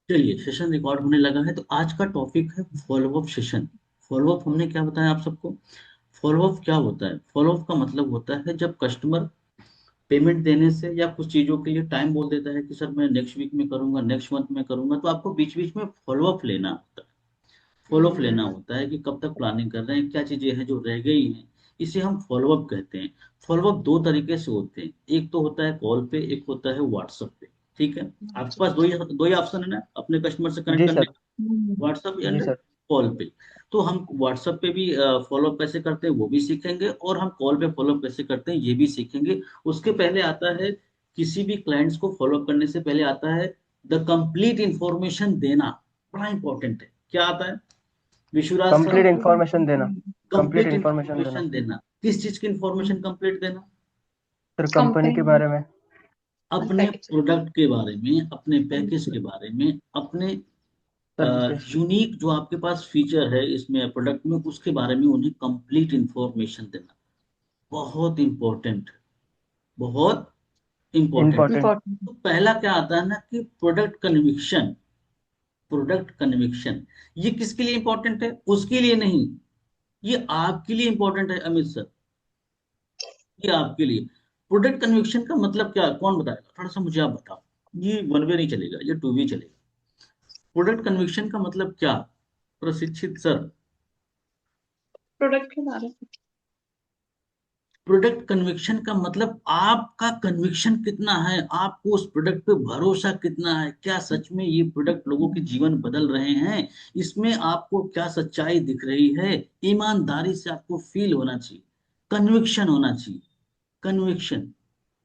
चलिए, session record होने लगा है, तो आज का टॉपिक है follow up session. Follow up हमने क्या बताया आप सबको? फॉलो अप क्या होता है? फॉलो अप का मतलब होता है जब कस्टमर पेमेंट देने से या कुछ चीजों के लिए टाइम बोल देता है कि सर मैं नेक्स्ट वीक में करूंगा, नेक्स्ट मंथ में करूंगा, तो आपको बीच बीच में फॉलो अप लेना होता है। फॉलो अप लेना होता है कि कब तक प्लानिंग कर रहे हैं, क्या चीजें हैं जो रह गई हैं। इसे हम फॉलो अप कहते हैं। फॉलो अप दो तरीके से होते हैं, एक तो होता है कॉल पे, एक होता है व्हाट्सएप पे। ठीक है, आपके पास दो ही ऑप्शन है ना अपने कस्टमर से कनेक्ट जी करने सर। का, व्हाट्सएप जी एंड सर। कॉल पे। तो हम व्हाट्सएप पे भी फॉलो अप कैसे करते हैं वो भी सीखेंगे, और हम कॉल पे फॉलो अप कैसे करते हैं ये भी सीखेंगे। उसके पहले आता है, किसी भी क्लाइंट्स को फॉलो अप करने से पहले आता है द कंप्लीट इंफॉर्मेशन देना। बड़ा इंपॉर्टेंट है। क्या आता है विश्वराज सर? कंप्लीट इंफॉर्मेशन देना। कंप्लीट कंप्लीट इंफॉर्मेशन देना। इंफॉर्मेशन देना। किस चीज की इंफॉर्मेशन कंप्लीट देना? सर कंपनी के कंपनी, बारे में। अपने प्रोडक्ट के बारे में, अपने पैकेज के बारे में, अपने सर्विसेज। यूनिक जो आपके पास फीचर है इसमें प्रोडक्ट में, उसके बारे में उन्हें कंप्लीट इंफॉर्मेशन देना। बहुत इंपॉर्टेंट, बहुत इंपॉर्टेंट। इम्पोर्टेंट। तो पहला क्या आता है ना कि प्रोडक्ट कन्विक्शन। प्रोडक्ट कन्विक्शन ये किसके लिए इंपॉर्टेंट है? उसके लिए नहीं, ये आपके लिए इंपॉर्टेंट है अमित सर। ये आपके लिए। प्रोडक्ट कन्विक्शन का मतलब क्या है? कौन बताएगा? थोड़ा सा मुझे आप बताओ। ये वन वे नहीं चलेगा, ये टू वे चलेगा। प्रोडक्ट कन्विक्शन का मतलब क्या? प्रशिक्षित सर। प्रोडक्ट के बारे में। प्रोडक्ट कन्विक्शन का मतलब आपका कन्विक्शन कितना है, आपको उस प्रोडक्ट पे भरोसा कितना है, क्या सच में ये प्रोडक्ट लोगों के जीवन बदल रहे हैं, इसमें आपको क्या सच्चाई दिख रही है। ईमानदारी से आपको फील होना चाहिए, कन्विक्शन होना चाहिए। कन्विक्शन,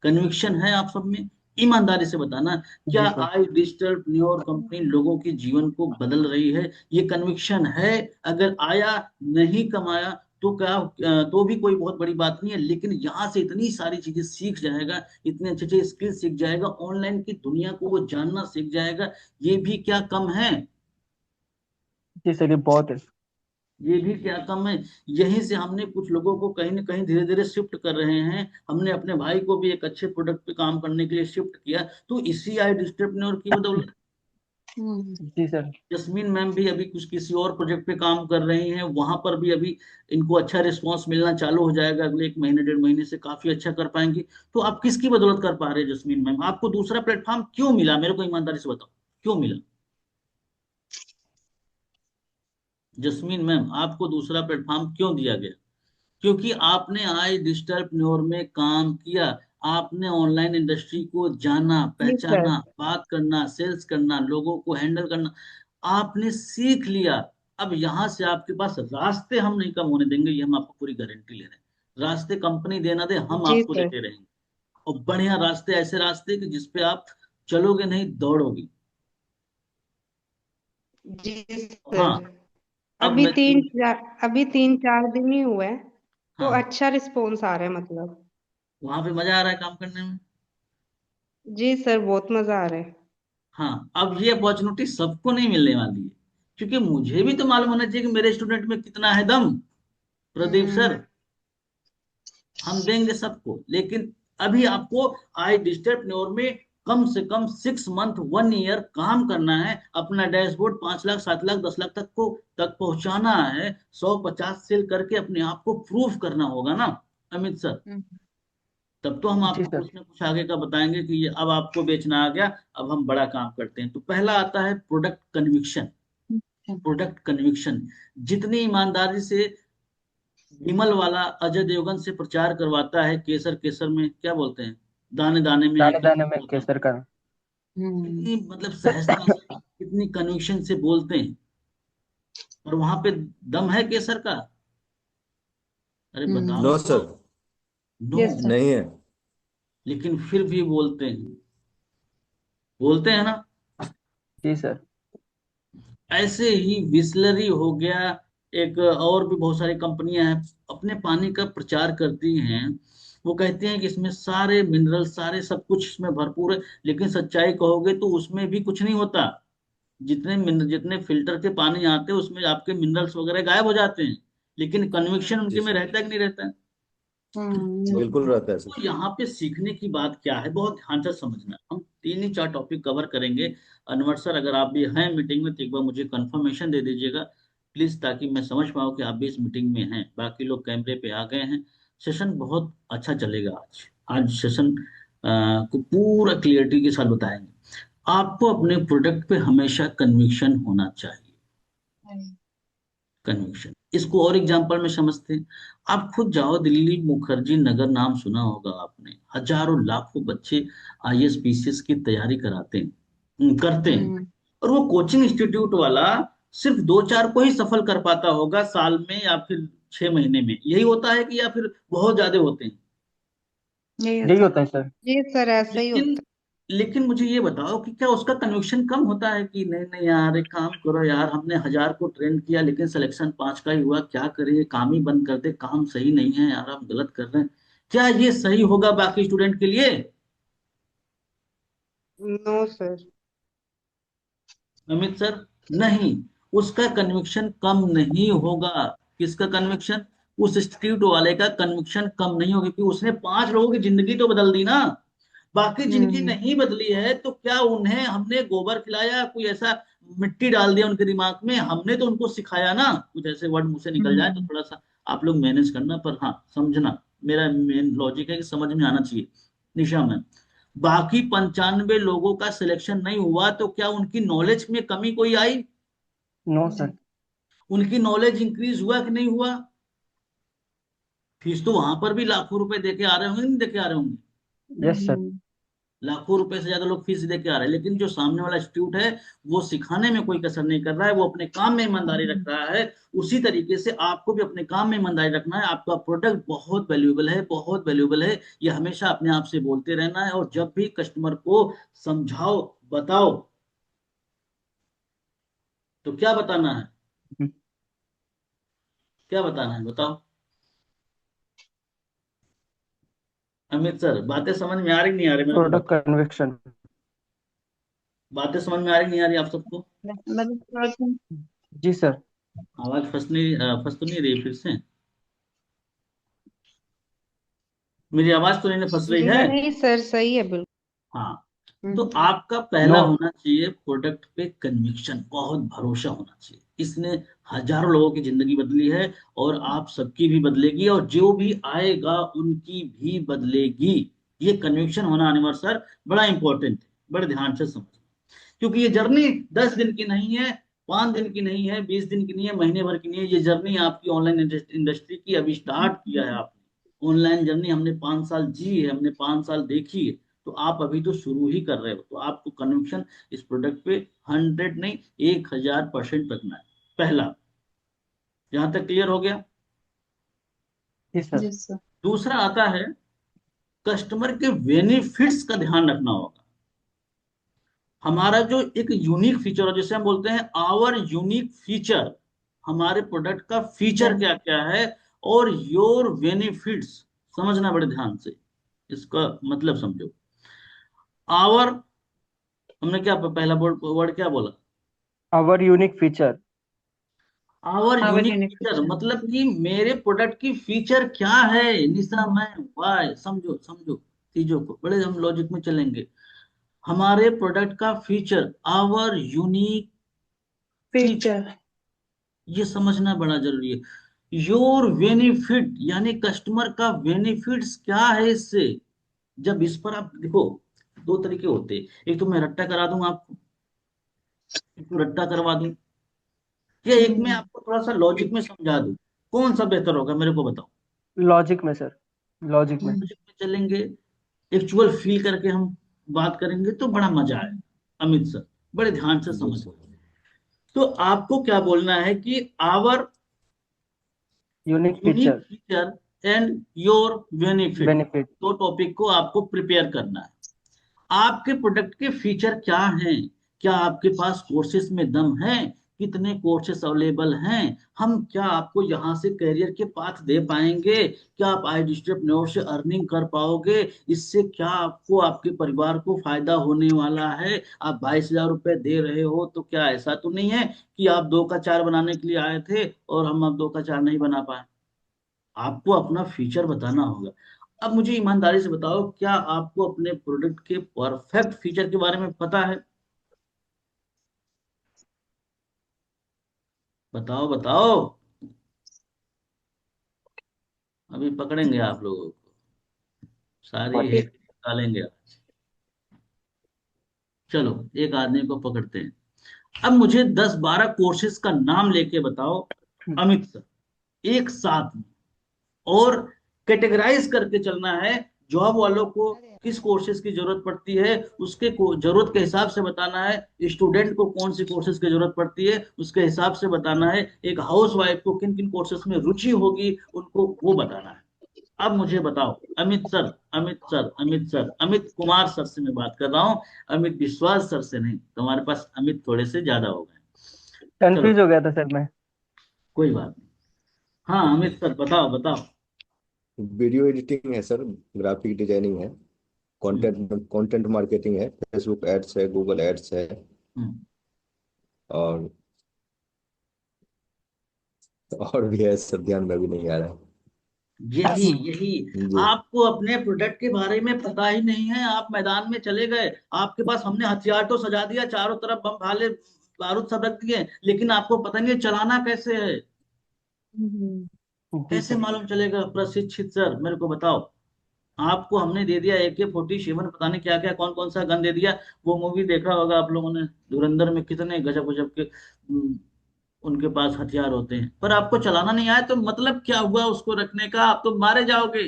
कन्विक्शन है आप सब में? ईमानदारी से बताना, क्या जी सर। आई डिजिटल न्योर कंपनी लोगों के जीवन को बदल रही है? ये कन्विक्शन है। अगर आया, नहीं कमाया तो क्या, तो भी कोई बहुत बड़ी बात नहीं है, लेकिन यहाँ से इतनी सारी चीजें सीख जाएगा, इतने अच्छे अच्छे स्किल सीख जाएगा, ऑनलाइन की दुनिया को वो जानना सीख जाएगा। ये भी क्या कम है? जी सर, ये बहुत है। ये भी क्या कम है? यहीं से हमने कुछ लोगों को कहीं ना कहीं धीरे धीरे शिफ्ट कर रहे हैं। हमने अपने भाई को भी एक अच्छे प्रोडक्ट पे काम करने के लिए शिफ्ट किया, तो इसी आई डिस्ट्रप्टनर की बदौलत। जी सर। जस्मीन मैम भी अभी कुछ किसी और प्रोजेक्ट पे काम कर रही हैं, वहां पर भी अभी इनको अच्छा रिस्पांस मिलना चालू हो जाएगा, अगले एक महीने डेढ़ महीने से काफी अच्छा कर पाएंगी। तो आप किसकी बदौलत कर पा रहे हैं जस्मीन मैम? आपको दूसरा प्लेटफॉर्म क्यों मिला? मेरे को ईमानदारी से बताओ, क्यों मिला? जस्मीन मैम, आपको दूसरा प्लेटफॉर्म क्यों दिया गया? क्योंकि आपने आई डिजिटल में काम किया। आपने ऑनलाइन इंडस्ट्री को जाना, जी सर। पहचाना, बात करना, सेल्स करना, लोगों को हैंडल करना, आपने सीख लिया। अब यहां से आपके पास रास्ते हम नहीं कम होने देंगे, ये हम आपको पूरी गारंटी ले रहे हैं। रास्ते कंपनी देना दे, हम जी आपको सर। देते रहेंगे। और बढ़िया रास्ते, ऐसे रास्ते कि जिसपे आप चलोगे नहीं, दौड़ोगे। जी हाँ। सर। अब मैं अभी 3-4 दिन ही हुए हैं, तो हाँ, अच्छा रिस्पॉन्स आ रहा है मतलब। वहां पे मजा आ रहा है काम करने में। जी सर, बहुत मजा आ रहा है। हाँ, अब ये अपॉर्चुनिटी सबको नहीं मिलने वाली है, क्योंकि मुझे भी तो मालूम होना चाहिए कि मेरे स्टूडेंट में कितना है दम। प्रदीप हम्म। सर, हम देंगे सबको, लेकिन अभी आपको आई डिजिटल में कम से कम 6 मंथ 1 ईयर काम करना है, अपना डैशबोर्ड 5 लाख 7 लाख 10 लाख तक को तक पहुंचाना है। 150 सेल करके अपने आप को प्रूफ करना होगा ना अमित सर? हम्म। तब तो हम जी आपको सर। कुछ ना कुछ आगे का बताएंगे कि ये अब आपको बेचना आ गया, अब हम बड़ा काम करते हैं। तो पहला आता है प्रोडक्ट कन्विक्शन। प्रोडक्ट कन्विक्शन, जितनी ईमानदारी से विमल वाला अजय देवगन से प्रचार करवाता है, केसर केसर में क्या बोलते हैं, दाने दाने में है दाने दाने केसर में बोलता है, केसर का। कितनी मतलब सहजता से, कितनी कन्विक्शन से बोलते हैं। और वहां पे दम है केसर का? अरे बताओ। No sir. No. Yes sir. नहीं है। लेकिन फिर भी बोलते हैं, बोलते हैं ना। जी सर। ऐसे ही बिसलरी हो गया, एक और भी बहुत सारी कंपनियां हैं, अपने पानी का प्रचार करती हैं। वो कहते हैं कि इसमें सारे मिनरल, सारे सब कुछ इसमें भरपूर है, लेकिन सच्चाई कहोगे तो उसमें भी कुछ नहीं होता। जितने फिल्टर के पानी आते हैं उसमें आपके मिनरल्स वगैरह गायब हो जाते हैं, लेकिन कन्विक्शन जी उनके में सर। रहता है कि नहीं रहता है? बिल्कुल रहता है सर। तो यहाँ पे सीखने की बात क्या है, बहुत ध्यान से समझना। हम तीन ही चार टॉपिक कवर करेंगे। अनवर सर, अगर आप भी हैं मीटिंग में तो एक बार मुझे कंफर्मेशन दे दीजिएगा प्लीज, ताकि मैं समझ पाऊँ कि आप भी इस मीटिंग में हैं। बाकी लोग कैमरे पे आ गए हैं। सेशन बहुत अच्छा चलेगा आज। आज सेशन को पूरा क्लियरिटी के साथ बताएंगे। आपको अपने प्रोडक्ट पे हमेशा कन्विक्शन होना चाहिए। कन्विक्शन, इसको और एग्जांपल में समझते हैं। आप खुद जाओ, दिल्ली मुखर्जी नगर नाम सुना होगा आपने। हजारों लाखों बच्चे आईएएस पीसीएस की तैयारी कराते हैं, करते हैं। और वो कोचिंग इंस्टीट्यूट वाला सिर्फ दो चार को ही सफल कर पाता होगा साल में, या फिर 6 महीने में। यही होता है कि या फिर बहुत ज्यादा होते हैं। यही यही होता होता है सर। है। ये सर ऐसा ही लेकिन होता लेकिन मुझे ये बताओ कि क्या उसका कन्विक्शन कम होता है कि नहीं नहीं यार, एक काम करो यार, हमने 1000 को ट्रेन किया लेकिन सिलेक्शन 5 का ही हुआ, क्या करें, ये काम ही बंद कर दे, काम सही नहीं है यार, हम गलत कर रहे हैं। क्या ये सही होगा बाकी स्टूडेंट के लिए? है। No sir. अमित सर, नहीं। उसका कन्विक्शन कम नहीं होगा। किसका कन्विक्शन? उस इंस्टीट्यूट वाले का कन्विक्शन कम नहीं होगा, क्योंकि उसने 5 लोगों की जिंदगी तो बदल दी ना। बाकी जिनकी हम्म नहीं बदली है, तो क्या उन्हें हमने गोबर खिलाया, कोई ऐसा मिट्टी डाल दिया उनके दिमाग में? हमने तो उनको सिखाया ना। कुछ ऐसे वर्ड मुंह से निकल जाए तो हम्म थोड़ा सा आप लोग मैनेज करना, पर हाँ समझना। मेरा मेन लॉजिक है कि समझ में आना चाहिए। निशा मैम, बाकी 95 लोगों का सिलेक्शन नहीं हुआ तो क्या उनकी नॉलेज में कमी कोई आई? No sir. उनकी नॉलेज इंक्रीज हुआ कि नहीं हुआ? फीस तो वहां पर भी लाखों रुपए देके आ रहे होंगे, नहीं देके आ रहे होंगे? Yes sir. लाखों रुपए से ज्यादा लोग फीस दे के आ रहे हैं, लेकिन जो सामने वाला इंस्टीट्यूट है वो सिखाने में कोई कसर नहीं कर रहा है, वो अपने काम में ईमानदारी रख रहा है। उसी तरीके से आपको भी अपने काम में ईमानदारी रखना है। आपका प्रोडक्ट बहुत वैल्यूएबल है, बहुत वैल्यूएबल है। ये हमेशा अपने आप से बोलते रहना है, और जब भी कस्टमर को समझाओ, बताओ, तो क्या बताना है? क्या बताना है बताओ। अमित सर, बातें समझ में आ रही नहीं आ रही मेरे को प्रोडक्ट बताओ। कन्विक्शन। बातें समझ में आ रही नहीं आ रही आप सबको? मतलब थोड़ा सा जी सर। आवाज फंस तो नहीं रही फिर से? मेरी आवाज तो नहीं फंस रही है? नहीं सर, सही है बिल्कुल। हाँ। तो हम्म आपका नो। पहला होना चाहिए प्रोडक्ट पे कन्विक्शन, बहुत भरोसा होना चाहिए। इसने हजारों लोगों की जिंदगी बदली है, और आप सबकी भी बदलेगी, और जो भी आएगा उनकी भी बदलेगी। ये कन्विक्शन होना अनिवार्य सर, बड़ा इंपॉर्टेंट है। बड़े ध्यान से समझ, क्योंकि ये जर्नी 10 दिन की नहीं है, 5 दिन की नहीं है, 20 दिन की नहीं है, महीने भर की नहीं है। ये जर्नी आपकी ऑनलाइन इंडस्ट्री की अभी स्टार्ट किया है आपने। ऑनलाइन जर्नी हमने 5 साल जी है, हमने 5 साल देखी है। तो आप अभी तो शुरू ही कर रहे हो, तो आपको कन्विक्शन इस प्रोडक्ट पे 100 नहीं, 1000% रखना है। पहला, यहां तक क्लियर हो गया? जी सर। जी सर। दूसरा आता है, कस्टमर के बेनिफिट्स का ध्यान रखना होगा। हमारा जो एक यूनिक फीचर है, जिसे हम बोलते हैं आवर यूनिक फीचर, हमारे प्रोडक्ट का फीचर क्या क्या है, और योर बेनिफिट्स, समझना बड़े ध्यान से। इसका मतलब समझो। आवर, हमने क्या पहला वर्ड क्या बोला? Our unique feature. Our our unique unique feature feature. मतलब कि मेरे प्रोडक्ट की फीचर क्या है। निशा मैम, वाई, समझो समझो चीजों को, बड़े हम लॉजिक में चलेंगे। हमारे प्रोडक्ट का feature, our unique feature, feature. ये समझना बड़ा जरूरी है। योर बेनिफिट, यानी कस्टमर का बेनिफिट्स क्या है इससे। जब इस पर आप देखो, दो तरीके होते हैं, एक तो मैं रट्टा करा दूं आपको, एक तो रट्टा करवा दूं, या एक में हम्म आपको थोड़ा सा लॉजिक में समझा दूं। कौन सा बेहतर होगा मेरे को बताओ? लॉजिक में सर। लॉजिक में। लॉजिक में चलेंगे, एक्चुअल फील करके हम बात करेंगे तो बड़ा मजा आए। अमित सर, बड़े ध्यान से जी समझ। सर। तो आपको क्या बोलना है कि our unique unique feature. Feature and your benefit, benefit. दो टॉपिक को आपको प्रिपेयर करना है। आपके प्रोडक्ट के फीचर क्या हैं? क्या आपके पास कोर्सेज में दम है? कितने कोर्सेज अवेलेबल हैं? हम क्या आपको यहाँ से करियर के पाथ दे पाएंगे? क्या आप आई डिस्ट्रिप्टोर से अर्निंग कर पाओगे? इससे क्या आपको, आपके परिवार को फायदा होने वाला है? आप 22,000 रुपए दे रहे हो, तो क्या ऐसा तो नहीं है कि आप 2 का 4 बनाने के लिए आए थे और हम अब 2 का 4 नहीं बना पाए? आपको अपना फीचर बताना होगा। अब मुझे ईमानदारी से बताओ, क्या आपको अपने प्रोडक्ट के परफेक्ट फीचर के बारे में पता है? बताओ बताओ। अभी पकड़ेंगे आप लोगों को, सारी 40। हेट निकालेंगे। चलो, एक आदमी को पकड़ते हैं। अब मुझे 10-12 कोर्सेज का नाम लेके बताओ अमित सर, एक साथ में। और कैटेगराइज करके चलना है, जॉब वालों को किस कोर्सेज की जरूरत पड़ती है उसके को जरूरत के हिसाब से बताना है, स्टूडेंट को कौन सी कोर्सेज की जरूरत पड़ती है उसके हिसाब से बताना है, एक हाउस वाइफ को किन किन कोर्सेज में रुचि होगी उनको वो बताना है। अब मुझे बताओ Amit sir, Amit sir, Amit sir, Amit Kumar sir से मैं बात कर रहा हूँ, अमित विश्वास सर से नहीं, तुम्हारे पास अमित थोड़े से ज्यादा हो गए। चलो, कंफ्यूज हो गया था सर मैं। कोई बात नहीं। हाँ अमित सर, बताओ बताओ। वीडियो एडिटिंग है सर, ग्राफिक डिजाइनिंग है, हम्म। कंटेंट कंटेंट मार्केटिंग है, फेसबुक एड्स है, गूगल एड्स है, हम्म। और भी है सर, ध्यान में भी नहीं आ रहा यही यही है जी। आपको अपने प्रोडक्ट के बारे में पता ही नहीं है, आप मैदान में चले गए, आपके पास हमने हथियार तो सजा दिया, चारों तरफ बम भाले बारूद सब रख दिए, लेकिन आपको पता नहीं है चलाना कैसे है। हम्म। जी कैसे सर। मालूम चलेगा प्रशिक्षित सर, मेरे को बताओ। आपको हमने दे दिया AK-47, पता नहीं क्या क्या कौन कौन सा गन दे दिया। वो मूवी देखा होगा आप लोगों ने, धुरंधर में कितने गजब गजब के उनके पास हथियार होते हैं, पर आपको चलाना नहीं आया तो मतलब क्या हुआ उसको रखने का, आप तो मारे जाओगे।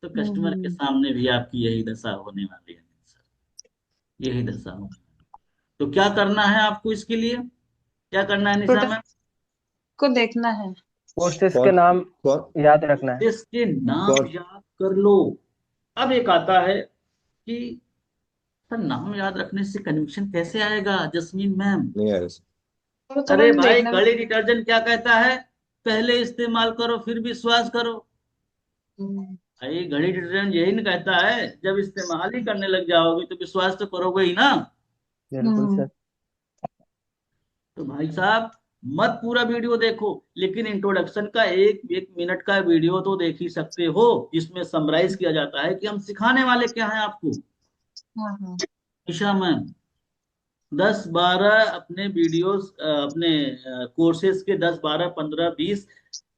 तो कस्टमर के हम्म। सामने भी आपकी यही दशा होने वाली है सर, यही दशा होने वाली है। तो क्या करना है आपको इसके लिए, क्या करना है निशा प्रोडक्ट मैम? को देखना है। कोर्सेज के कौन नाम कौन याद रखना है। इसके नाम कौन याद कर लो। अब एक आता है कि सर नाम याद रखने से कन्विक्शन कैसे आएगा जस्मीन मैम? नहीं आ रहा सर। थोड़ा थोड़ा अरे तो भाई, देखना भी घड़ी पड़ेगा। डिटर्जेंट क्या कहता है? पहले इस्तेमाल करो फिर विश्वास करो। हम्म। भाई घड़ी डिटर्जेंट यही ना कहता है, जब इस्तेमाल ही करने लग जाओगे तो विश्वास तो करोगे ही ना। बिल्कुल हम्म। सर। तो भाई साहब, मत पूरा वीडियो देखो, लेकिन इंट्रोडक्शन का एक एक मिनट का वीडियो तो देख ही सकते हो, जिसमें समराइज किया जाता है कि हम सिखाने वाले क्या हैं आपको। हाँ हाँ। ईशा मैम, 10-12 अपने वीडियोस, अपने कोर्सेज के 10-12-15-20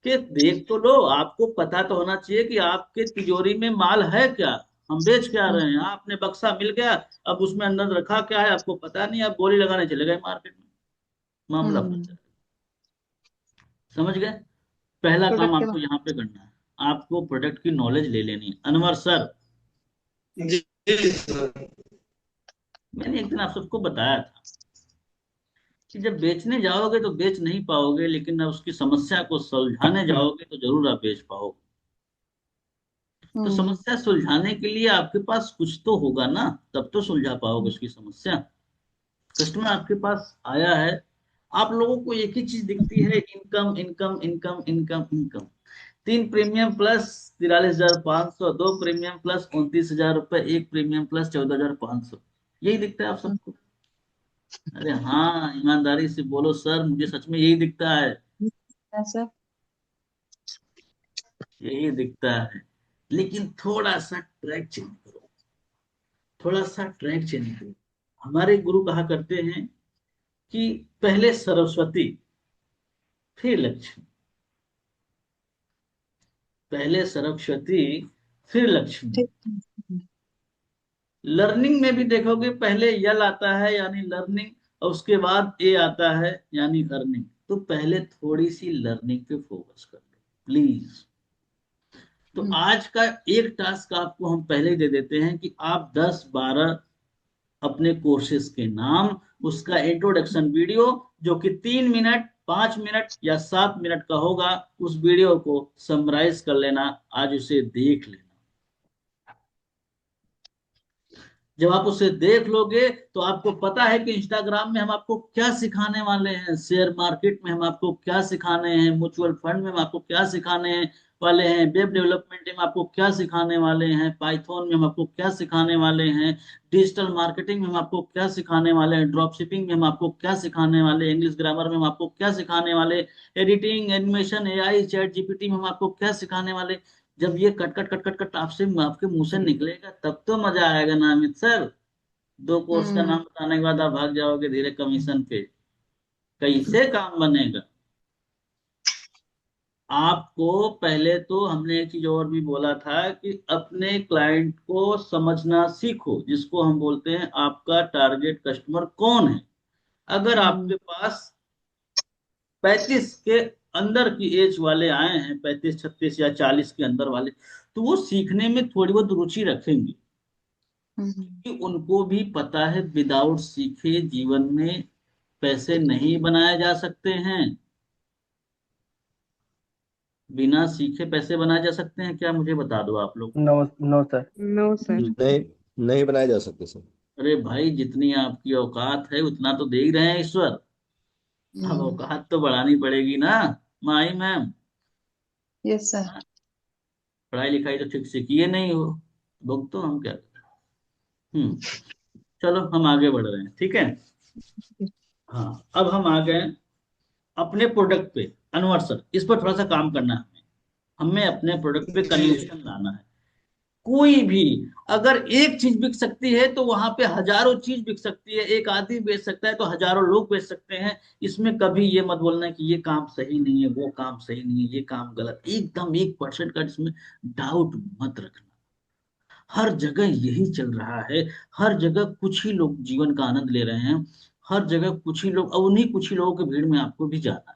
के देख तो लो, आपको पता तो होना चाहिए कि आपके तिजोरी में माल है क्या, हम बेच क्या रहे हैं। आपने बक्सा मिल गया, अब उसमें अंदर रखा क्या है आपको पता नहीं, आप गोली लगाने चले गए मार्केट में, मामला फंस हम्म। जाएगा। समझ गए? पहला काम प्रोडक्ट के आपको यहाँ पे करना है, आपको प्रोडक्ट की नॉलेज ले लेनी है। अनवर सर, जी जी सर। मैंने एक दिन आप सबको बताया था कि जब बेचने जाओगे तो बेच नहीं पाओगे, लेकिन अब उसकी समस्या को सुलझाने जाओगे तो जरूर आप बेच पाओगे। तो हम्म। समस्या सुलझाने के लिए आपके पास कुछ तो होगा ना, तब तो सुलझा पाओगे उसकी समस्या। कस्टमर आपके पास आया है, आप लोगों को एक ही चीज दिखती है, income income income income income. 3 premium plus 43,500, 2 premium plus 29,000 रुपए, 1 प्रीमियम प्लस 14,500, यही दिखता है आप सबको? अरे हाँ, ईमानदारी से बोलो सर, मुझे सच में यही दिखता है, ऐसा। यही दिखता है। लेकिन थोड़ा सा ट्रैक चेंज करो, थोड़ा सा ट्रैक चेंज करो। हमारे गुरु कहा करते हैं कि पहले सरस्वती फिर लक्ष्मी, पहले सरस्वती फिर लक्ष्मी। ठीक। लर्निंग में भी देखोगे, पहले यल आता है यानी लर्निंग, और उसके बाद ए आता है यानी अर्निंग। तो पहले थोड़ी सी लर्निंग पे फोकस कर लो प्लीज। तो हम्म। आज का एक टास्क आपको हम पहले ही दे देते हैं कि आप 10-12 अपने कोर्सेज के नाम, उसका इंट्रोडक्शन वीडियो, जो कि 3 मिनट 5 मिनट या 7 मिनट का होगा, उस वीडियो को समराइज कर लेना, आज उसे देख लेना। जब आप उसे देख लोगे तो आपको पता है कि इंस्टाग्राम में हम आपको क्या सिखाने वाले हैं, शेयर मार्केट में हम आपको क्या सिखाने हैं, म्यूचुअल फंड में हम आपको क्या सिखाने हैं, वाले हैं, वेब डेवलपमेंट में हम आपको क्या सिखाने वाले हैं, पाइथन में हम आपको क्या सिखाने वाले हैं, डिजिटल मार्केटिंग में हम आपको क्या सिखाने वाले हैं, ड्रॉप शिपिंग में हम आपको क्या सिखाने वाले, इंग्लिश ग्रामर में हम आपको क्या सिखाने वाले, editing, animation, AI, chat GPT में हम आपको क्या सिखाने वाले। जब ये cut cut cut cut cut आपसे आपके मुंह से निकलेगा तब तो मजा आएगा ना अमित सर। 2 कोर्स का नाम बताने के बाद आप भाग जाओगे धीरे कमीशन पे, कैसे काम बनेगा। आपको पहले तो हमने एक चीज और भी बोला था कि अपने क्लाइंट को समझना सीखो, जिसको हम बोलते हैं आपका टारगेट कस्टमर कौन है। अगर आपके पास 35 के अंदर की एज वाले आए हैं, 35 36 या 40 के अंदर वाले, तो वो सीखने में थोड़ी बहुत रुचि रखेंगे, कि उनको भी पता है विदाउट सीखे जीवन में पैसे नहीं बनाए जा सकते हैं। बिना सीखे पैसे बनाए जा सकते हैं क्या, मुझे बता दो आप लोग। No no sir. No sir. नहीं, नहीं बनाए जा सकते सर। अरे भाई, जितनी आपकी औकात है उतना तो दे ही रहे हैं ईश्वर। अब औकात तो बढ़ानी पड़ेगी ना माही मैम। Yes sir. पढ़ाई लिखाई तो ठीक से किए नहीं हो, भुगतो हम क्या करें। हम्म। चलो हम आगे बढ़ रहे हैं, ठीक है। हाँ, अब हम आ गए अपने प्रोडक्ट पे। अनवर सर, इस पर थोड़ा सा काम करना है हमें। हमें अपने प्रोडक्ट पे जी कन्विक्शन लाना है। कोई भी अगर एक चीज बिक सकती है तो वहां पे हजारों चीज बिक सकती है। एक आदमी बेच सकता है तो हजारों लोग बेच सकते हैं। इसमें कभी ये मत बोलना कि ये काम सही नहीं है, वो काम सही नहीं है, ये काम गलत, एकदम 1% का इसमें डाउट मत रखना। हर जगह यही चल रहा है। हर जगह कुछ ही लोग जीवन का आनंद ले रहे हैं। हर जगह कुछ ही लोग, और उन्हीं कुछ ही लोगों की भीड़ में आपको भी जाना है।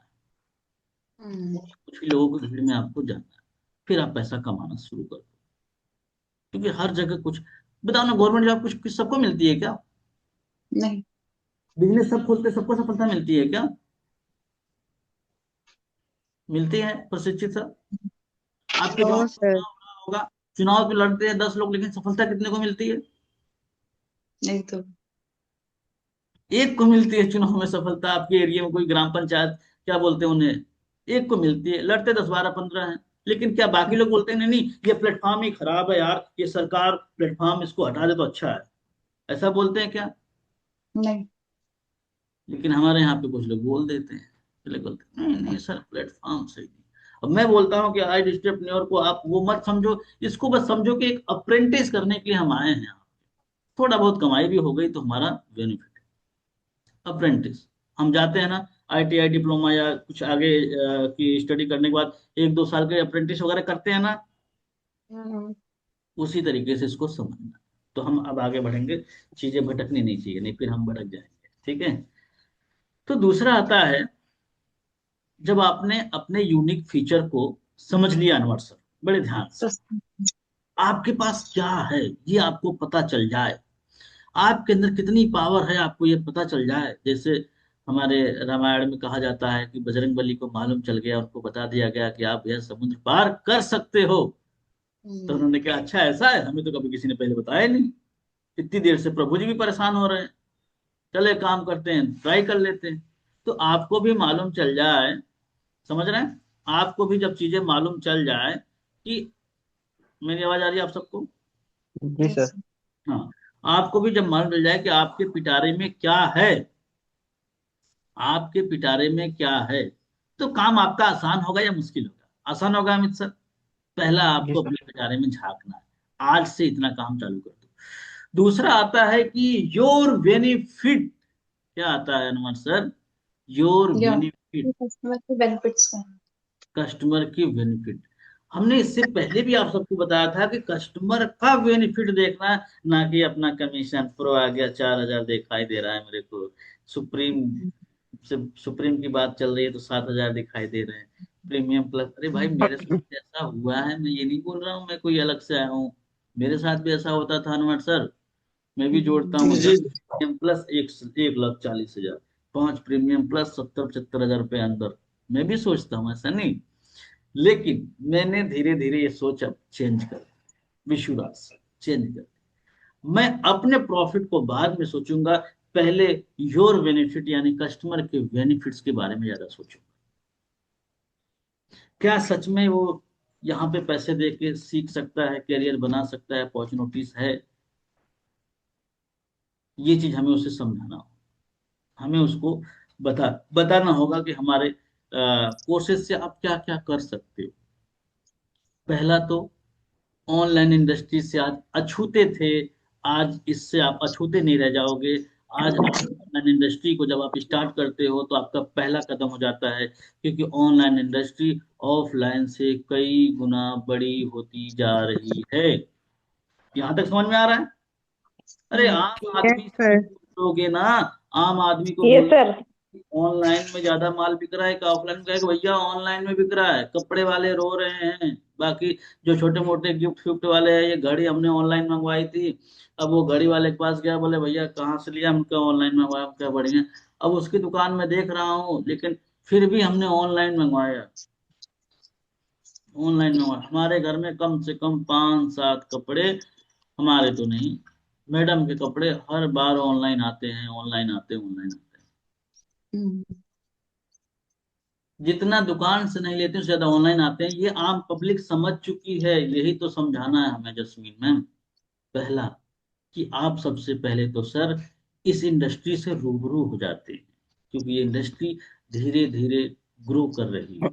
कुछ ही लोगों की भीड़ में आपको जाना है, फिर आप पैसा कमाना शुरू करो। क्योंकि हर जगह कुछ, बताओ ना, गवर्नमेंट जॉब कुछ कुछ सबको मिलती है क्या? नहीं। बिजनेस सब खोलते सबको सफलता मिलती है क्या? मिलती है प्रशिक्षित सर? आपके गांव नो में सर। चुनाव हो रहा होगा, चुनाव पे लड़ते हैं 10 लोग, लेकिन सफलता कितने को मिलती है? नहीं तो। एक को मिलती है चुनाव में सफलता। आपके एरिया में कोई ग्राम पंचायत, क्या बोलते हैं उन्हें, एक को मिलती है। लड़ते 10 12 15 हैं, लेकिन क्या बाकी लोग बोलते हैं नहीं नहीं ये प्लेटफॉर्म ही खराब है यार, ये सरकार प्लेटफॉर्म इसको हटा दे तो अच्छा है, ऐसा बोलते हैं क्या? नहीं। लेकिन हमारे यहाँ पे कुछ लोग बोल देते हैं, चले बोलते हैं नहीं नहीं सर प्लेटफॉर्म सही नहीं। अब मैं बोलता हूँ कि आज एंटरप्रेन्योर को आप वो मत समझो, इसको बस समझो कि एक अप्रेंटिस करने के लिए हम आए हैं। थोड़ा बहुत कमाई भी हो गई तो हमारा बेनिफिट। अप्रेंटिस, हम जाते हैं ना आईटीआई डिप्लोमा या कुछ आगे की स्टडी करने के बाद 1 2 साल के अप्रेंटिस वगैरह करते हैं ना, उसी तरीके से इसको समझना। तो हम अब आगे बढ़ेंगे, चीजें भटकनी नहीं चाहिए, नहीं फिर हम भटक जाएंगे, ठीक है। तो दूसरा आता है, जब आपने अपने यूनिक फीचर को समझ लिया अनवर सर, बड़े ध्यान से, तो आपके पास क्या है ये आपको पता चल जाए, आपके अंदर कितनी पावर है आपको ये पता चल जाए। जैसे हमारे रामायण में कहा जाता है कि बजरंग बली को मालूम चल गया, उनको बता दिया गया कि आप यह समुद्र पार कर सकते हो। तो उन्होंने कहा अच्छा ऐसा है, हमें तो कभी किसी ने पहले बताया नहीं। इतनी देर से प्रभु जी भी परेशान हो रहे हैं, चले काम करते हैं, ट्राई कर लेते हैं। तो आपको भी मालूम चल जाए, समझ रहे हैं, आपको भी जब चीजें मालूम चल जाए कि, मेरी आवाज आ रही है आप सबको? जी यस। सर। हाँ, आपको भी जब मालूम चल जाए कि आपके पिटारे में क्या है, आपके पिटारे में क्या है, तो काम आपका आसान होगा या मुश्किल होगा? आसान होगा अमित सर। पहला जी आपको सर। अपने पिटारे में झांकना है, आज से इतना काम चालू कर दो। दूसरा आता है कि योर बेनिफिट। क्या आता है अनवर सर? योर या बेनिफिट, कस्टमर के बेनिफिट्स का। कस्टमर की बेनिफिट। हमने इससे पहले भी आप सबको बताया था कि कस्टमर का बेनिफिट देखना, ना कि अपना कमीशन। प्रो आ गया 4,000 दिखाई दे रहा है मेरे को, सुप्रीम से सुप्रीम की बात चल रही है तो 7,000 दिखाई दे रहे हैं, प्रीमियम प्लस। अरे भाई मेरे साथ भी ऐसा हुआ है, मैं ये नहीं बोल रहा हूँ मैं कोई अलग से आया हूँ, मेरे साथ भी ऐसा होता था अनवर सर। मैं भी जोड़ता हूँ जी 10 प्रीमियम प्लस 1,40,000, 5 प्रीमियम प्लस 70-75 हजार रुपये अंदर। मैं भी सोचता हूँ, ऐसा नहीं। लेकिन मैंने धीरे धीरे ये सोच अब चेंज कर, विश्वास चेंज कर, मैं अपने प्रॉफिट को बाद में सोचूंगा, पहले योर बेनिफिट यानी कस्टमर के बेनिफिट्स के बारे में ज्यादा सोचूंगा। क्या सच में वो यहाँ पे पैसे दे के सीख सकता है, करियर बना सकता है, अपॉर्चुनिटीज है। ये चीज हमें उसे समझाना होगा, हमें उसको बताना होगा कि हमारे कोर्सेज से आप क्या क्या कर सकते हो। पहला तो ऑनलाइन इंडस्ट्री से आज अछूते थे, आज इससे आप अछूते नहीं रह जाओगे। आज आप ऑनलाइन इंडस्ट्री को जब आप स्टार्ट करते हो तो आपका पहला कदम हो जाता है, क्योंकि ऑनलाइन इंडस्ट्री ऑफलाइन से कई गुना बड़ी होती जा रही है। यहाँ तक समझ में आ रहा है? अरे आम यस आदमी से सर। बोलोगे ना, आम आदमी को यस बोल सर। ऑनलाइन में ज्यादा माल बिक रहा है कि ऑफलाइन में, कहेगा भैया ऑनलाइन में बिक रहा है, कपड़े वाले रो रहे हैं। बाकी जो छोटे मोटे गिफ्ट फिफ्ट वाले हैं, ये घड़ी हमने ऑनलाइन मंगवाई थी, अब वो घड़ी वाले के पास गया, बोले भैया कहाँ से लिया, हमको ऑनलाइन मंगवाया, क्या बढ़िया। अब उसकी दुकान में देख रहा हूँ, लेकिन फिर भी हमने ऑनलाइन मंगवाया। ऑनलाइन मंगवाया, हमारे घर में कम से कम 5 7 कपड़े, हमारे तो नहीं, मैडम के कपड़े हर बार ऑनलाइन आते हैं, ऑनलाइन आते हैं, ऑनलाइन आते हैं। हम्म। जितना दुकान से नहीं लेते उससे ज्यादा ऑनलाइन आते हैं, ये आम पब्लिक समझ चुकी है। यही तो समझाना है हमें जस्मीन मैम। पहला कि आप सबसे पहले तो सर इस इंडस्ट्री से रूबरू हो जाते हैं, क्योंकि ये इंडस्ट्री धीरे धीरे ग्रो कर रही है।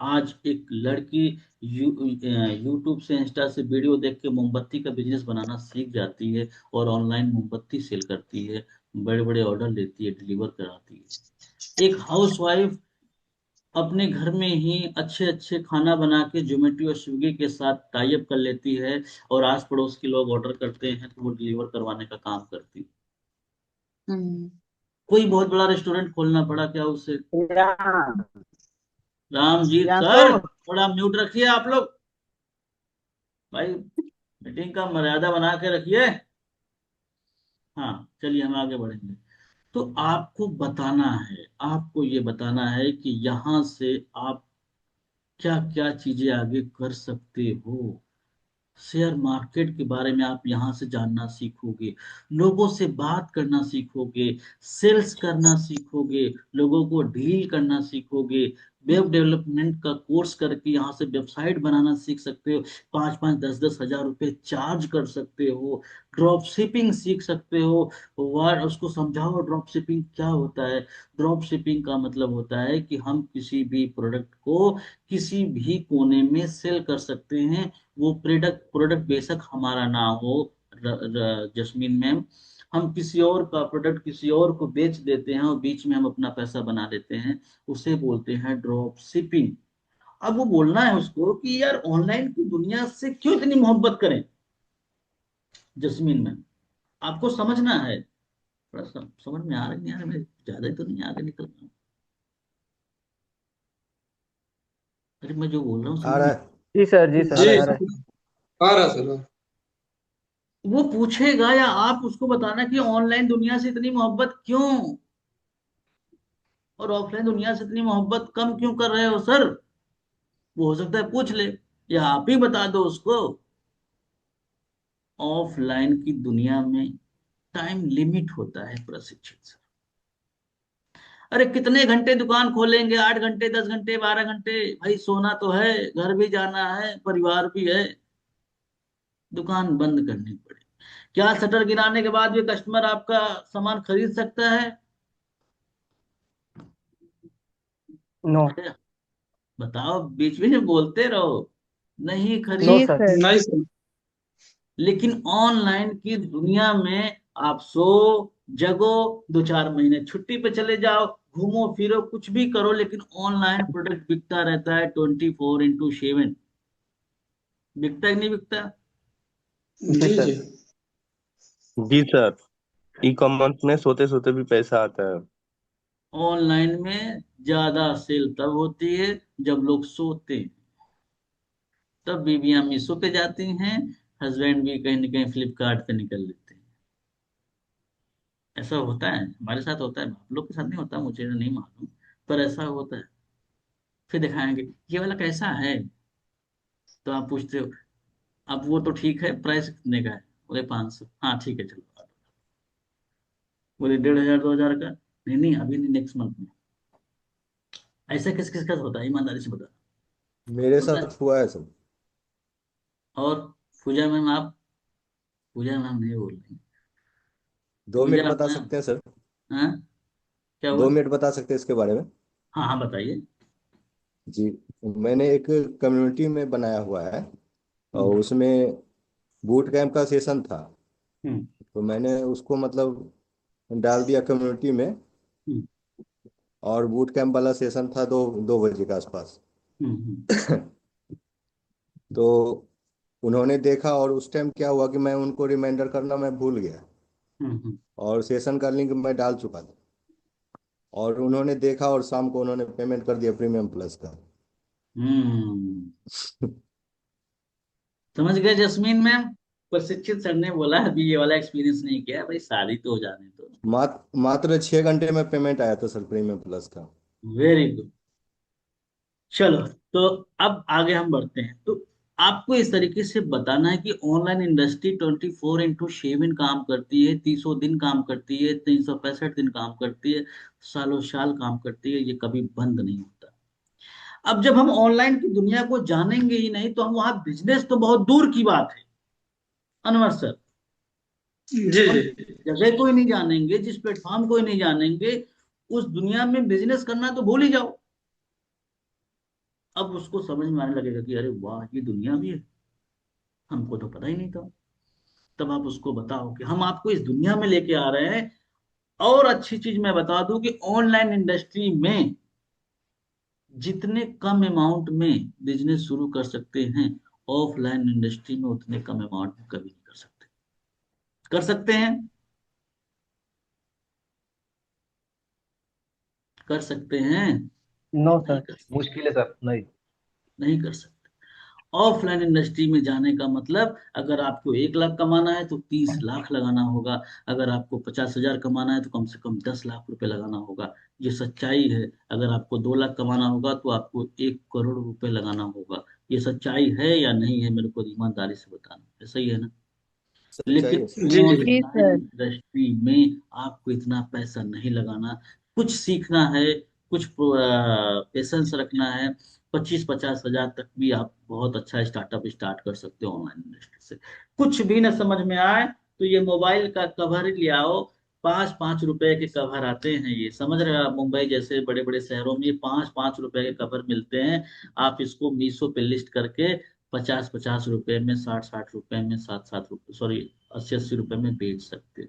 आज एक लड़की यूट्यूब से, इंस्टा से वीडियो देख के मोमबत्ती का बिजनेस बनाना सीख जाती है और ऑनलाइन मोमबत्ती सेल करती है, बड़े बड़े ऑर्डर लेती है, डिलीवर कराती है। एक हाउसवाइफ अपने घर में ही अच्छे अच्छे खाना बना के जोमेटो और स्विगी के साथ टाई अप कर लेती है, और आस पड़ोस के लोग ऑर्डर करते हैं तो वो डिलीवर करवाने का काम करती है। हम्म। कोई बहुत बड़ा रेस्टोरेंट खोलना पड़ा क्या उसे? यहाँ रामजीत यहाँ सर, तो थोड़ा म्यूट रखिए आप लोग, भाई मीटिंग का मर्यादा बना के रखिए। हाँ चलिए हम आगे बढ़ेंगे। तो आपको बताना है, आपको ये बताना है कि यहाँ से आप क्या क्या चीजें आगे कर सकते हो। शेयर मार्केट के बारे में आप यहाँ से जानना सीखोगे, लोगों से बात करना सीखोगे, सेल्स करना सीखोगे, लोगों को डील करना सीखोगे। वेब डेवलपमेंट का कोर्स करके यहाँ से वेबसाइट बनाना सीख सकते हो, 5 5 10 10 हजार रुपए चार्ज कर सकते हो। ड्रॉप शिपिंग सीख सकते हो। वर्ड उसको समझाओ ड्रॉप शिपिंग क्या होता है। ड्रॉप शिपिंग का मतलब होता है कि हम किसी भी प्रोडक्ट को किसी भी कोने में सेल कर सकते हैं। वो प्रोडक्ट प्रोडक्ट बेशक हमारा ना हो, जस्मीन मैम, हम किसी और का प्रोडक्ट किसी और को बेच देते हैं और बीच में हम अपना पैसा बना लेते हैं, उसे बोलते हैं ड्रॉप शिपिंग। अब वो बोलना है उसको कि यार ऑनलाइन की दुनिया से क्यों इतनी मोहब्बत करें। जस्मीन मैम, आपको समझना है, थोड़ा समझ में आ रहा है नहीं आ रहा, मैं ज्यादा ही तो नहीं आगे निकल रहा हूँ? अरे मैं जो बोल रहा हूँ आ समझ रहा में? है। जी सर, जी सर, जी आ रहा है। आ रहा सर। वो पूछेगा या आप उसको बताना कि ऑनलाइन दुनिया से इतनी मोहब्बत क्यों, और ऑफलाइन दुनिया से इतनी मोहब्बत कम क्यों कर रहे हो सर। वो हो सकता है पूछ ले, या आप ही बता दो उसको। ऑफलाइन की दुनिया में टाइम लिमिट होता है प्रशिक्षित सर। अरे कितने घंटे दुकान खोलेंगे, 8 घंटे 10 घंटे 12 घंटे, भाई सोना तो है, घर भी जाना है, परिवार भी है, दुकान बंद करनी पड़े। क्या शटर गिराने के बाद भी कस्टमर आपका सामान खरीद सकता है? नो। अरे बताओ, बीच बीच में बोलते रहो, नहीं नो जी खरीद। सर। सर। नहीं सर। लेकिन ऑनलाइन की दुनिया में आप सो जगो, 2 4 महीने छुट्टी पे चले जाओ, घूमो फिरो कुछ भी करो, लेकिन ऑनलाइन प्रोडक्ट बिकता रहता है 24x7। बिकता ही नहीं बिकता? जी जी सर। जी। जी सर। ई कॉमर्स में सोते सोते भी पैसा आता है। ऑनलाइन में ज्यादा सेल तब होती है जब लोग सोते हैं, तब बीवियां मीशो पे जाती हैं, हस्बैंड भी कहीं ना कहीं फ्लिपकार्ट पे निकल लेते हैं। ऐसा होता है, हमारे साथ होता है, आप लोग के साथ नहीं होता मुझे नहीं मालूम, पर ऐसा होता है। फिर दिखाएंगे ये वाला कैसा है, तो आप पूछते हो, अब वो तो ठीक है, प्राइस कितने का है? बोले 500, हाँ ठीक है चलो। बोले 1500 2000 का? नहीं नहीं अभी नहीं, नेक्स्ट मंथ में। ऐसा किस किस का होता है ईमानदारी से बता। मेरे होता है। साथ हुआ है सर। और पूजा मैम आप, पूजा मैम नहीं बोल रही, 2 मिनट पूजा बता मैम। सकते हैं सर? हाँ, क्या हुआ? 2 मिनट बता सकते हैं इसके बारे में? हाँ हाँ बताइए। जी, मैंने एक कम्युनिटी में बनाया हुआ है और हम्म उसमें बूट कैंप का सेशन था। हम्म तो मैंने उसको मतलब डाल दिया कम्युनिटी में। हम्म और बूट कैंप वाला सेशन था 2 बजे के आसपास। हम्म तो उन्होंने देखा और उस टाइम क्या हुआ कि मैं उनको रिमाइंडर करना मैं भूल गया। हम्म। और सेशन का लिंक मैं डाल चुका था। और उन्होंने देखा और शाम को उन्होंने पेमेंट कर दिया प्रीमियम प्लस का। हम्म। समझ गए जस्मीन मैम? प्रशिक्षित सर ने बोला अभी ये वाला एक्सपीरियंस नहीं किया भाई, शादी तो हो जाने दो। मात्र 6 घंटे में पेमेंट आया था सर प्रीमियम प्लस का। Very good. चलो, तो अब आगे हम बढ़ते हैं। तो आपको इस तरीके से बताना है कि ऑनलाइन इंडस्ट्री 24/7 काम करती है, 30 दिन काम करती है, 365 दिन काम करती है, सालों साल काम करती है, ये कभी बंद नहीं होता। अब जब हम ऑनलाइन की दुनिया को जानेंगे ही नहीं तो हम वहां बिजनेस तो बहुत दूर की बात है, अनवर सर। जी हम जी। जगह को ही नहीं जानेंगे, जिस प्लेटफॉर्म को ही नहीं जानेंगे, उस दुनिया में बिजनेस करना तो भूल ही जाओ। अब उसको समझ में आने लगेगा कि अरे वाह, ये दुनिया भी है, हमको तो पता ही नहीं था। तब आप उसको बताओ कि हम आपको इस दुनिया में लेके आ रहे हैं। और अच्छी चीज मैं बता दूं कि ऑनलाइन इंडस्ट्री में जितने कम अमाउंट में बिजनेस शुरू कर सकते हैं, ऑफलाइन इंडस्ट्री में उतने कम अमाउंट में कभी नहीं कर सकते। कर सकते हैं? कर सकते हैं? नो नहीं सर, कर सकते। मुश्किल है सर, नहीं। नहीं कर सकते। ऑफलाइन इंडस्ट्री में जाने का मतलब, अगर आपको 1 लाख कमाना है तो 30 लाख लगाना होगा। अगर आपको 50,000 कमाना है तो कम से कम 10 लाख रुपए लगाना होगा। ये सच्चाई है। अगर आपको 2 लाख कमाना होगा तो आपको 1 करोड़ रुपए लगाना होगा। ये सच्चाई है या नहीं है, मेरे को ईमानदारी से बताना, ऐसा ही है ना? सच्चाई लेकिन है सर। जी जी। जी ऑनलाइन सर। इंडस्ट्री में आपको इतना पैसा नहीं लगाना। कुछ सीखना है, कुछ पेशेंस रखना है। 25-50 हजार तक भी आप बहुत अच्छा स्टार्टअप स्टार्ट कर सकते हो ऑनलाइन इंडस्ट्री से। कुछ भी ना समझ में आए तो ये मोबाइल का कवर ही ले आओ। 5-5 रुपए के कवर आते हैं, ये समझ रहे हो आप? मुंबई जैसे बड़े बड़े शहरों में 5-5 रुपए के कवर मिलते हैं। आप इसको मीशो पे लिस्ट करके 50-50 रुपए में, 60-60 रुपए में, 7-7 रुपए, सॉरी, 80-80 रुपए में बेच सकते हो।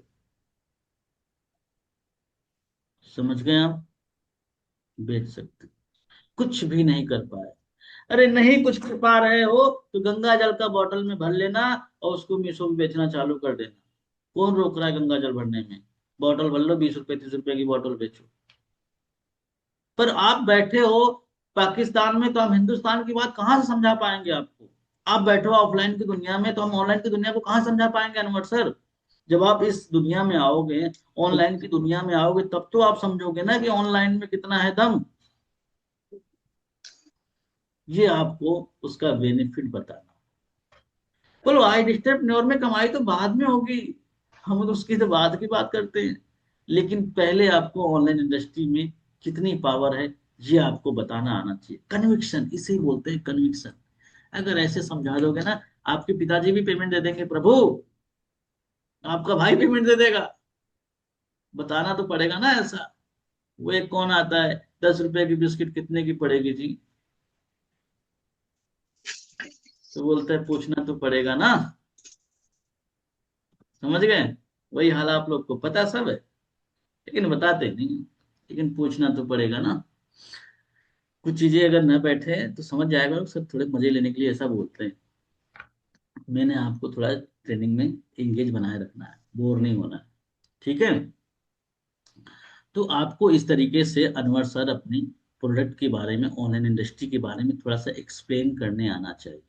समझ गए आप? बेच सकते हो। कुछ भी नहीं कर पाए, अरे नहीं कुछ कर पा रहे हो तो गंगा जल का बोतल में भर लेना और उसको मीशो में बेचना चालू कर देना। कौन रोक रहा है गंगा जल भरने में? बोतल भर लो, 20 रुपए 30 रुपए की बोतल बेचो। पर आप बैठे हो पाकिस्तान में, तो हम हिंदुस्तान की बात कहाँ से समझा पाएंगे आपको? आप बैठे हो ऑफलाइन की दुनिया में, तो हम ऑनलाइन की दुनिया को कहाँ समझा पाएंगे अनवर सर? जब आप इस दुनिया में आओगे, ऑनलाइन की दुनिया में आओगे, तब तो आप समझोगे ना कि ऑनलाइन में कितना है दम। ये आपको उसका बेनिफिट बताना। बोलो आई डिस्टर्ब न्योर में कमाई तो बाद में होगी, हम तो उसकी तो बाद की बात करते हैं। लेकिन पहले आपको ऑनलाइन इंडस्ट्री में कितनी पावर है, ये आपको बताना आना चाहिए। कन्विक्शन, इसे ही बोलते हैं कन्विक्शन। अगर ऐसे समझा दोगे ना, आपके पिताजी भी पेमेंट दे देंगे, प्रभु आपका भाई पेमेंट दे देगा। बताना तो पड़ेगा ना ऐसा। वो एक कौन आता है, 10 रुपए की बिस्किट कितने की पड़ेगी जी? तो बोलता है पूछना तो पड़ेगा ना। समझ गए? वही हाल आप लोग को पता सब है, लेकिन बताते नहीं। लेकिन पूछना तो पड़ेगा ना। कुछ चीजें अगर न बैठे तो समझ जाएगा, सब थोड़े मजे लेने के लिए ऐसा बोलते हैं। मैंने आपको थोड़ा ट्रेनिंग में एंगेज बनाए रखना है, बोर नहीं होना है। ठीक है? तो आपको इस तरीके से अनवर सर अपनी प्रोडक्ट के बारे में, ऑनलाइन इंडस्ट्री के बारे में थोड़ा सा एक्सप्लेन करने आना चाहिए।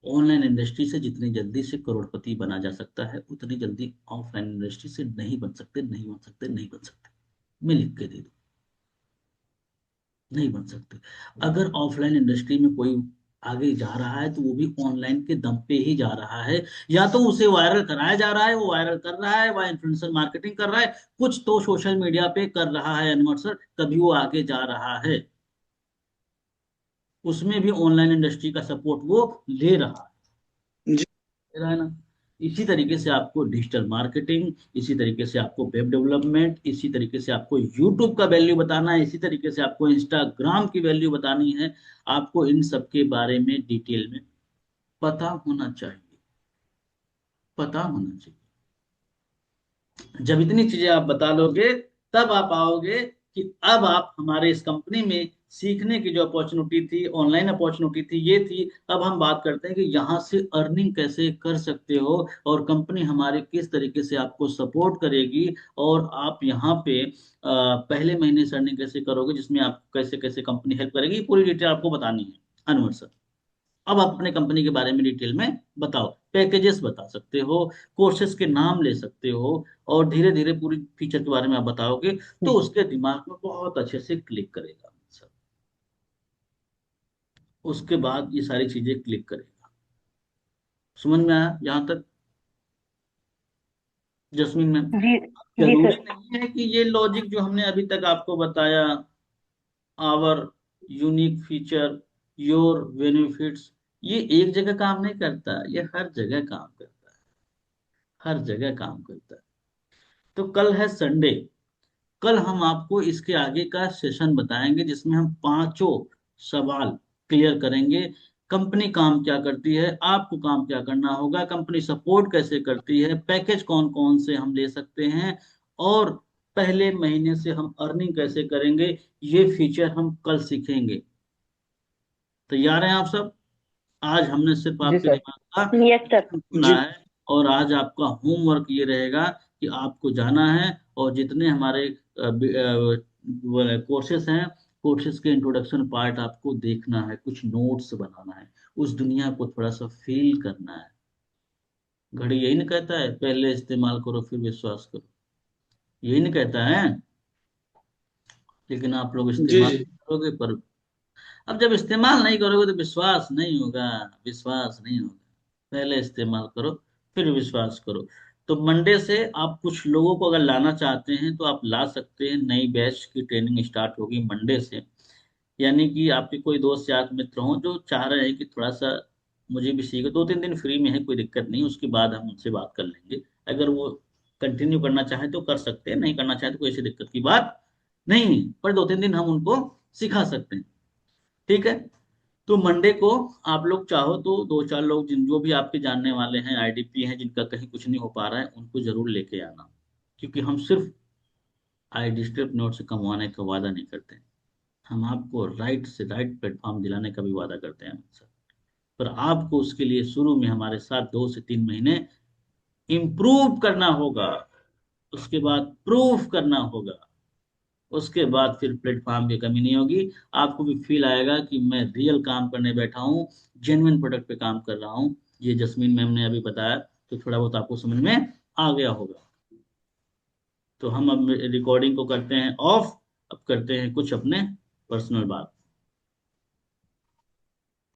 ऑनलाइन इंडस्ट्री से जितनी जल्दी से करोड़पति बना जा सकता है, उतनी जल्दी ऑफलाइन इंडस्ट्री से नहीं बन सकते, नहीं बन सकते, नहीं बन सकते। मैं लिख के दे दूं, नहीं बन सकते। अगर ऑफलाइन इंडस्ट्री में कोई आगे जा रहा है तो वो भी ऑनलाइन के दम पे ही जा रहा है। या तो उसे वायरल कराया जा रहा है, वो वायरल कर रहा है, वह इन्फ्लुएंसर मार्केटिंग कर रहा है, कुछ तो सोशल मीडिया पे कर रहा है अनवर सर, तभी वो आगे जा रहा है। उसमें भी ऑनलाइन इंडस्ट्री का सपोर्ट वो ले रहा जी ले रहा है ना। इसी तरीके से आपको डिजिटल मार्केटिंग, इसी तरीके से आपको वेब डेवलपमेंट, इसी तरीके से आपको यूट्यूब का वैल्यू बताना है, इसी तरीके से आपको इंस्टाग्राम की वैल्यू बतानी है। आपको इन सब के बारे में डिटेल में पता होना चाहिए, पता होना चाहिए। जब इतनी चीजें आप बता लोगे, तब आप आओगे कि अब आप हमारे इस कंपनी में सीखने की जो अपॉर्चुनिटी थी, ऑनलाइन अपॉर्चुनिटी थी, ये थी। अब हम बात करते हैं कि यहाँ से अर्निंग कैसे कर सकते हो, और कंपनी हमारे किस तरीके से आपको सपोर्ट करेगी, और आप यहाँ पे पहले महीने से अर्निंग कैसे करोगे, जिसमें आप कैसे कैसे कंपनी हेल्प करेगी, ये पूरी डिटेल आपको बतानी है अनवर सर। अब आप अपने कंपनी के बारे में डिटेल में बताओ, पैकेजेस बता सकते हो, कोर्सेज के नाम ले सकते हो, और धीरे धीरे पूरी फीचर के बारे में आप बताओगे तो उसके दिमाग में बहुत अच्छे से क्लिक करेगा सर। उसके बाद ये सारी चीजें क्लिक करेगा। समझ में आया यहाँ तक जस्मीन मैम? जी जी जरूरी सर। नहीं है कि ये लॉजिक जो हमने अभी तक आपको बताया, our unique feature, your benefits, ये एक जगह काम नहीं करता, ये हर जगह काम करता है, हर जगह काम करता है। तो कल है संडे, कल हम आपको इसके आगे का सेशन बताएंगे, जिसमें हम पांचों सवाल क्लियर करेंगे। कंपनी काम क्या करती है, आपको काम क्या करना होगा, कंपनी सपोर्ट कैसे करती है, पैकेज कौन कौन से हम ले सकते हैं, और पहले महीने से हम अर्निंग कैसे करेंगे, ये फीचर हम कल सीखेंगे। तैयार हैं आप सब? आज हमने सिर्फ जी आपके सर। दिमाग का यस सर। खुला जी है, और आज आपका होमवर्क ये रहेगा कि आपको जाना है, और जितने हमारे कोर्सेस हैं, कोर्सेस के इंट्रोडक्शन पार्ट आपको देखना है, कुछ नोट्स बनाना है, उस दुनिया को थोड़ा सा फील करना है। घड़ी यही नहीं कहता है पहले इस्तेमाल करो फिर विश्वास करो, यही नहीं कहता है? लेकिन आप लोग जी इस्तेमाल जी करोगे, पर अब जब इस्तेमाल नहीं करोगे तो विश्वास नहीं होगा, विश्वास नहीं होगा। पहले इस्तेमाल करो फिर विश्वास करो। तो मंडे से आप कुछ लोगों को अगर लाना चाहते हैं तो आप ला सकते हैं, नई बैच की ट्रेनिंग स्टार्ट होगी मंडे से। यानी कि आपके कोई दोस्त यार मित्र हों जो चाह रहे हैं कि थोड़ा सा मुझे भी सीखो, 2-3 दिन फ्री में है, कोई दिक्कत नहीं, उसके बाद हम उनसे बात कर लेंगे। अगर वो कंटिन्यू करना चाहे तो कर सकते हैं, नहीं करना चाहे तो कोई ऐसी दिक्कत की बात नहीं है, पर 2-3 दिन हम उनको सिखा सकते हैं। ठीक है? तो मंडे को आप लोग चाहो तो 2-4 लोग जिन जो भी आपके जानने वाले हैं, आईडीपी हैं, जिनका कहीं कुछ नहीं हो पा रहा है, उनको जरूर लेके आना। क्योंकि हम सिर्फ आई डिस्ट्रिक्ट नोट से कमवाने का वादा नहीं करते, हम आपको राइट से राइट प्लेटफॉर्म दिलाने का भी वादा करते हैं सर। पर आपको उसके लिए शुरू में हमारे साथ 2 से 3 महीने इम्प्रूव करना होगा, उसके बाद प्रूफ करना होगा, उसके बाद फिर प्लेटफॉर्म की कमी नहीं होगी। आपको भी फील आएगा कि मैं रियल काम करने बैठा हूँ, जेन्युइन प्रोडक्ट पे काम कर रहा हूँ। ये जस्मीन मैम ने अभी बताया, तो थोड़ा बहुत आपको समझ में आ गया होगा। तो हम अब रिकॉर्डिंग को करते हैं ऑफ, अब करते हैं कुछ अपने पर्सनल बात।